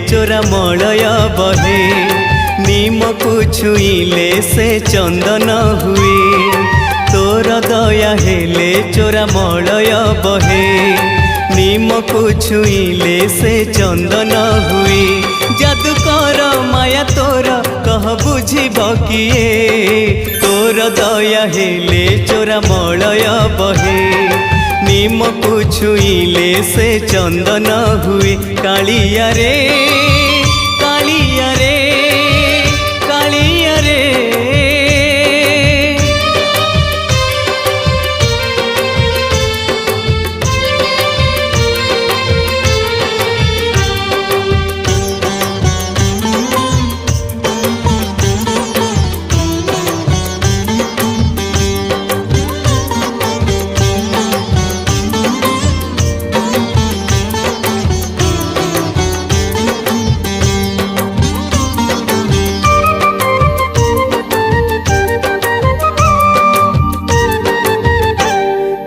चोरा मलय बहे नीम को छुईले से चंदन हुए तोर दया हेले चोरा मलय बहे नीम को छुईले से चंदन हुए जादू कर माया तोर कह बुझिब किए तोर दया हेले चोरा मलय बहे नीम को छुईले से चंदन हुए कालिया रे कालिया रे कालिया रे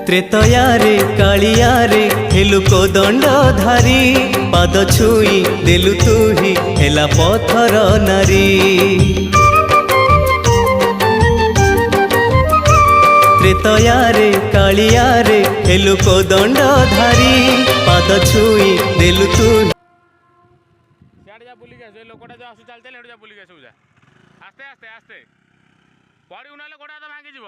त्रेतया रे कालिया रे हेलु को दंड धारी पाद छुई देलु तू ही हेला पथर नारी त्रेतया रे कालिया रे हेलु को दंड धारी पाद छुई देलु तू बुली गए लोकटा जो आसु चलते जा बुली गए सब जा आस्ते आस्ते आस्ते पड़ी उनाले गोड़ा तो भांगी जीव।